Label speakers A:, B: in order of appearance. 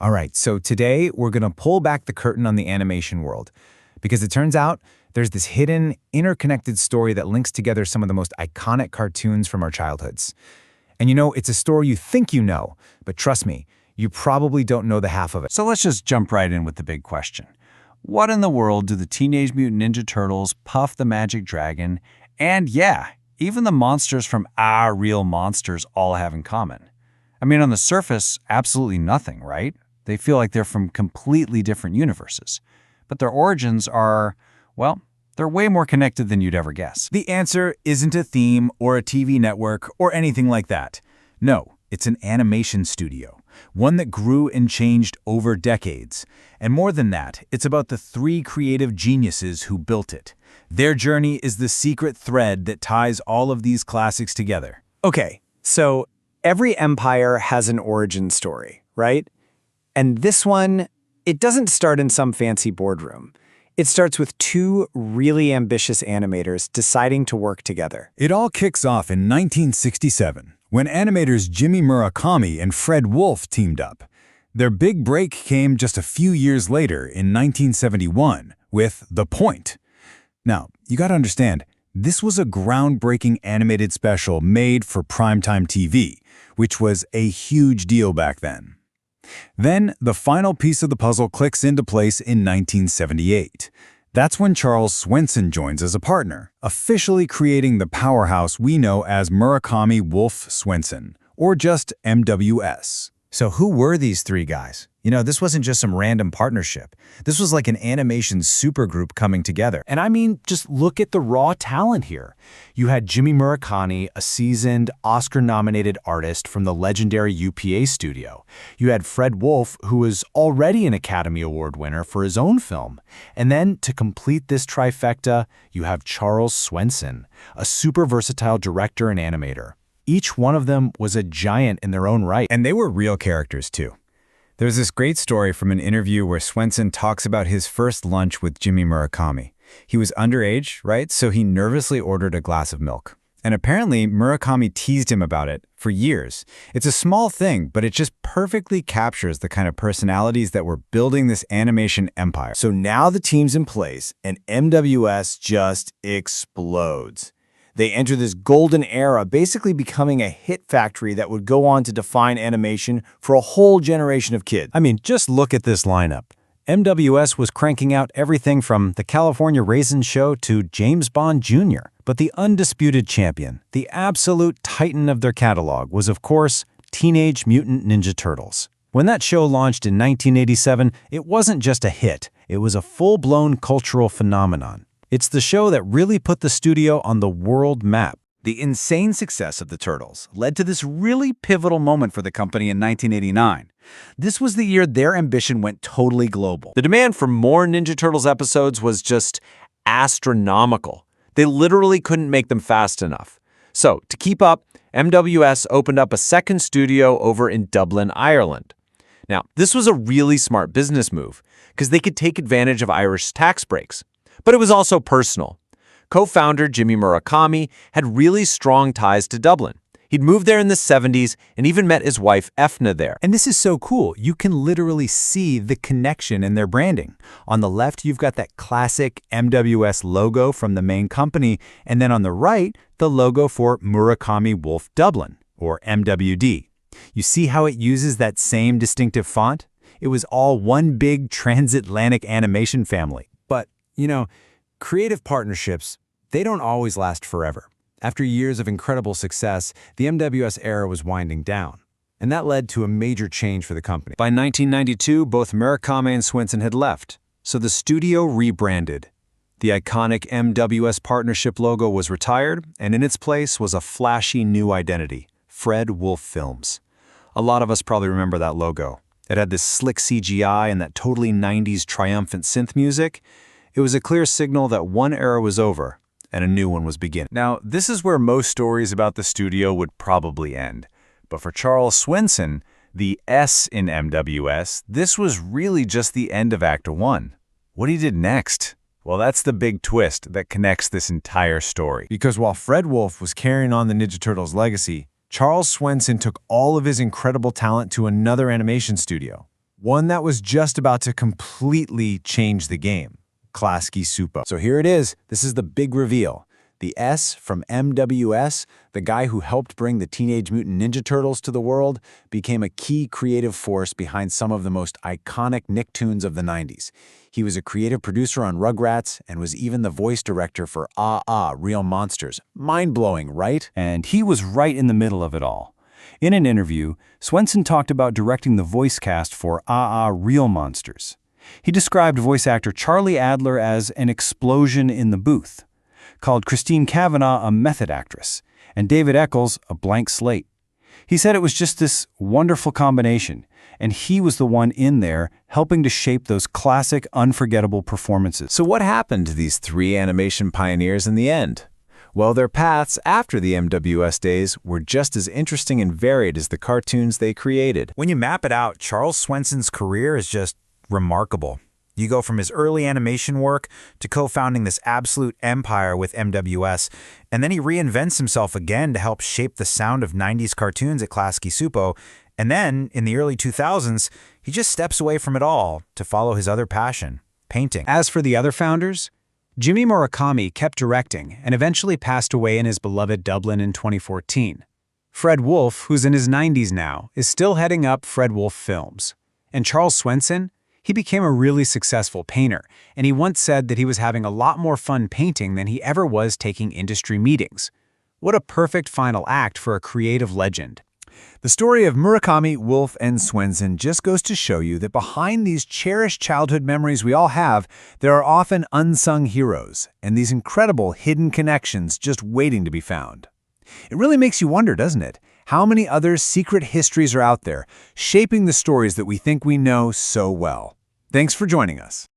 A: All right, so today we're going to pull back the curtain on the animation world because it turns out there's this hidden, interconnected story that links together some of the most iconic cartoons from our childhoods. And it's a story you think you know, but trust me, you probably don't know the half of it.
B: So let's just jump right in with the big question. What in the world do the Teenage Mutant Ninja Turtles, Puff the Magic Dragon, and even the monsters from Our Real Monsters all have in common? I mean, on the surface, absolutely nothing, right? They feel like they're from completely different universes. But their origins are, well, they're way more connected than you'd ever guess.
A: The answer isn't a theme or a TV network or anything like that. No, it's an animation studio, one that grew and changed over decades. And more than that, it's about the three creative geniuses who built it. Their journey is the secret thread that ties all of these classics together.
C: Okay, so every empire has an origin story, right? And this one, it doesn't start in some fancy boardroom. It starts with two really ambitious animators deciding to work together.
D: It all kicks off in 1967, when animators Jimmy Murakami and Fred Wolf teamed up. Their big break came just a few years later in 1971 with The Point. Now, you gotta understand, this was a groundbreaking animated special made for primetime TV, which was a huge deal back then. Then, the final piece of the puzzle clicks into place in 1978. That's when Charles Swenson joins as a partner, officially creating the powerhouse we know as Murakami Wolf Swenson, or just MWS.
A: So who were these three guys? This wasn't just some random partnership. This was like an animation supergroup coming together. And I mean, just look at the raw talent here. You had Jimmy Murakami, a seasoned, Oscar-nominated artist from the legendary UPA studio. You had Fred Wolf, who was already an Academy Award winner for his own film. And then, to complete this trifecta, you have Charles Swenson, a super versatile director and animator. Each one of them was a giant in their own right.
D: And they were real characters, too. There's this great story from an interview where Swenson talks about his first lunch with Jimmy Murakami. He was underage, right? So he nervously ordered a glass of milk. And apparently, Murakami teased him about it for years. It's a small thing, but it just perfectly captures the kind of personalities that were building this animation empire.
C: So now the team's in place, and MWS just explodes. They enter this golden era, basically becoming a hit factory that would go on to define animation for a whole generation of kids.
B: I mean, just look at this lineup. MWS was cranking out everything from The California Raisin Show to James Bond Jr., but the undisputed champion, the absolute titan of their catalog, was, of course, Teenage Mutant Ninja Turtles. When that show launched in 1987, it wasn't just a hit, it was a full-blown cultural phenomenon. It's the show that really put the studio on the world map.
E: The insane success of the Turtles led to this really pivotal moment for the company in 1989. This was the year their ambition went totally global.
F: The demand for more Ninja Turtles episodes was just astronomical. They literally couldn't make them fast enough. So, to keep up, MWS opened up a second studio over in Dublin, Ireland. Now, this was a really smart business move because they could take advantage of Irish tax breaks. But it was also personal. Co-founder Jimmy Murakami had really strong ties to Dublin. He'd moved there in the 70s and even met his wife Efna there.
A: And this is so cool. You can literally see the connection in their branding. On the left, you've got that classic MWS logo from the main company, and then on the right, the logo for Murakami Wolf Dublin, or MWD. You see how it uses that same distinctive font? It was all one big transatlantic animation family. But creative partnerships, they don't always last forever. After years of incredible success, the MWS era was winding down, and that led to a major change for the company.
B: By 1992, both Murakami and Swenson had left, so the studio rebranded. The iconic MWS partnership logo was retired, and in its place was a flashy new identity, Fred Wolf Films. A lot of us probably remember that logo. It had this slick CGI and that totally 90s triumphant synth music. It was a clear signal that one era was over and a new one was beginning.
D: Now, this is where most stories about the studio would probably end. But for Charles Swenson, the S in MWS, this was really just the end of Act 1. What he did next? Well, that's the big twist that connects this entire story.
A: Because while Fred Wolf was carrying on the Ninja Turtles' legacy, Charles Swenson took all of his incredible talent to another animation studio,
B: One that was just about to completely change the game. Klasky Supo. So here it is. This is the big reveal. The S from MWS, the guy who helped bring the Teenage Mutant Ninja Turtles to the world, became a key creative force behind some of the most iconic Nicktoons of the 90s. He was a creative producer on Rugrats and was even the voice director for Ah Ah, Real Monsters. Mind-blowing, right?
A: And he was right in the middle of it all. In an interview, Swenson talked about directing the voice cast for Ah Ah, Real Monsters. He described voice actor Charlie Adler as an explosion in the booth, called Christine Cavanaugh a method actress, and David Eccles a blank slate. He said it was just this wonderful combination, and he was the one in there helping to shape those classic, unforgettable performances.
B: So what happened to these three animation pioneers in the end? Well, their paths after the MWS days were just as interesting and varied as the cartoons they created.
A: When you map it out, Charles Swenson's career is just remarkable. You go from his early animation work to co-founding this absolute empire with MWS, and then he reinvents himself again to help shape the sound of 90s cartoons at Klasky Supo, and then, in the early 2000s, he just steps away from it all to follow his other passion, painting.
C: As for the other founders, Jimmy Murakami kept directing and eventually passed away in his beloved Dublin in 2014. Fred Wolf, who's in his 90s now, is still heading up Fred Wolf Films. And Charles Swenson? He became a really successful painter, and he once said that he was having a lot more fun painting than he ever was taking industry meetings. What a perfect final act for a creative legend.
B: The story of Murakami, Wolf, and Swenson just goes to show you that behind these cherished childhood memories we all have, there are often unsung heroes, and these incredible hidden connections just waiting to be found. It really makes you wonder, doesn't it? How many other secret histories are out there, shaping the stories that we think we know so well? Thanks for joining us.